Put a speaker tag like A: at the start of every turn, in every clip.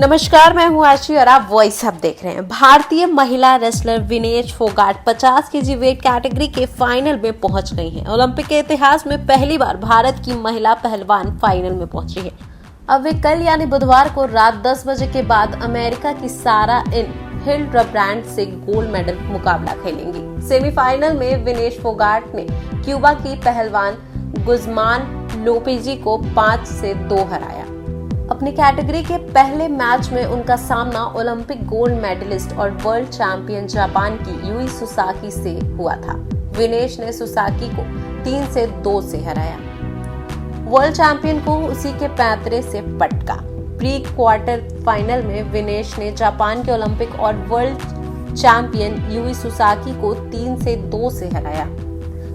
A: नमस्कार, मैं हूँ आशी और आप वॉइस हब देख रहे हैं। भारतीय महिला wrestler Vinesh Phogat 50 KG weight category के फाइनल में पहुंच गई हैं। ओलंपिक के इतिहास में पहली बार भारत की महिला पहलवान फाइनल में पहुंची है। अब वे कल यानी बुधवार को रात 10 बजे के बाद अमेरिका की सारा हिल्डब्रांड से गोल्ड मेडल मुकाबला खेलेंगी। सेमीफाइनल में विनेश फोगाट ने क्यूबा की पहलवान गुज़मान लोपेजी को 5 से 2 हराया। अपनी कैटेगरी के पहले मैच में उनका सामना ओलंपिक गोल्ड मेडलिस्ट और वर्ल्ड चैंपियन जापान की यूई सुसाकी से हुआ था। विनेश ने सुसाकी को 3 से 2 से हराया। वर्ल्ड चैंपियन को उसी के पैंतरे से पटका। प्री क्वार्टर फाइनल में विनेश ने जापान के ओलंपिक और वर्ल्ड चैंपियन यूई सुसाकी को 3 से 2 से हराया।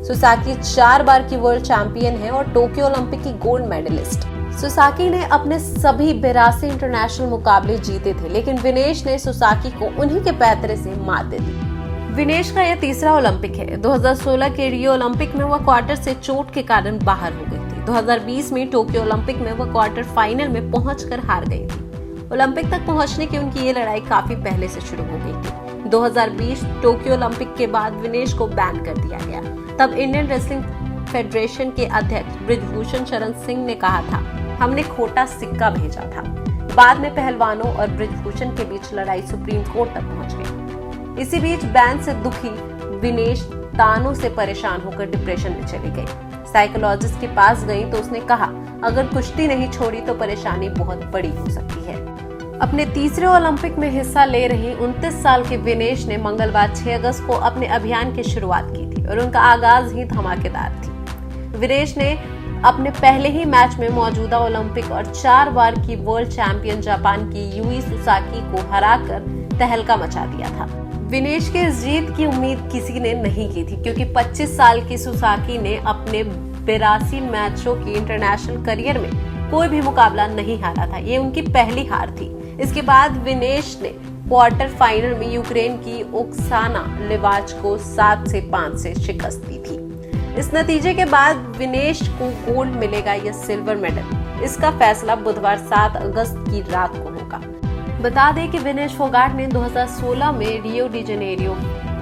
A: सुसाकी 4 बार की वर्ल्ड चैंपियन है और टोक्यो ओलंपिक की गोल्ड मेडलिस्ट। सुसाकी ने अपने सभी 82 इंटरनेशनल मुकाबले जीते थे, लेकिन विनेश ने सुसाकी को उन्हीं के पैंतरे से मात दे दी। विनेश का यह तीसरा ओलंपिक है। 2016 के रियो ओलंपिक में वह क्वार्टर से चोट के कारण बाहर हो गई थी। 2020 में टोक्यो ओलंपिक में वह क्वार्टर फाइनल में पहुंचकर हार गई थी। ओलंपिक तक पहुंचने की उनकी ये लड़ाई काफी पहले से शुरू हो गई थी। 2020 टोक्यो ओलंपिक के बाद विनेश को बैन कर दिया गया। तब इंडियन रेसलिंग फेडरेशन के अध्यक्ष बृजभूषण शरण सिंह ने कहा था, हमने खोटा सिक्का भेजा था। बाद में पहलवानों और बृजभूषण के बीच लड़ाई सुप्रीम कोर्ट तक पहुंच गई। इसी बीच बैन से दुखी विनेश तानों से परेशान होकर डिप्रेशन में चली गई। साइकोलॉजिस्ट के पास गई तो उसने कहा, अगर कुश्ती नहीं छोड़ी तो परेशानी बहुत बड़ी हो सकती है। अपने तीसरे ओलंपिक में हिस्सा ले रही 29 साल के विनेश ने मंगलवार 6 अगस्त को अपने अभियान की शुरुआत की थी और उनका आगाज ही धमाकेदार थी। विनेश ने अपने पहले ही मैच में मौजूदा ओलंपिक और 4 बार की वर्ल्ड चैंपियन जापान की यूई सुसाकी को हराकर तहलका मचा दिया था। विनेश के इस जीत की उम्मीद किसी ने नहीं की थी, क्योंकि 25 साल की सुसाकी ने अपने 82 मैचों की इंटरनेशनल करियर में कोई भी मुकाबला नहीं हारा था। ये उनकी पहली हार थी। इसके बाद विनेश ने क्वार्टर फाइनल में यूक्रेन की ओक्साना लिवाच को 7 से 5 से शिकस्त दी थी। इस नतीजे के बाद विनेश को गोल्ड मिलेगा या सिल्वर मेडल, इसका फैसला बुधवार 7 अगस्त की रात को होगा। बता दें कि विनेश फोगाट ने 2016 में रियो डी जेनेरियो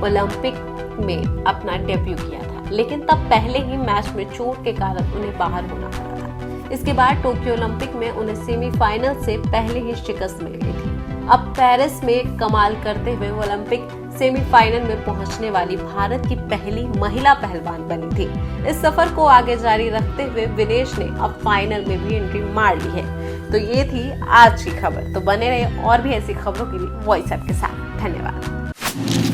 A: ओलंपिक में अपना डेब्यू किया था, लेकिन तब पहले ही मैच में चोट के कारण उन्हें बाहर होना पड़ा था। इसके बाद टोक्यो ओलंपिक में उन्हें सेमीफाइनल से पहले ही शिकस्त मिल गई थी। अब पेरिस में कमाल करते हुए ओलंपिक सेमीफाइनल में पहुंचने वाली भारत की पहली महिला पहलवान बनी थी। इस सफर को आगे जारी रखते हुए विनेश ने अब फाइनल में भी एंट्री मार ली है। तो ये थी आज की खबर। तो बने रहे और भी ऐसी खबरों के लिए वॉइस हब के साथ। धन्यवाद।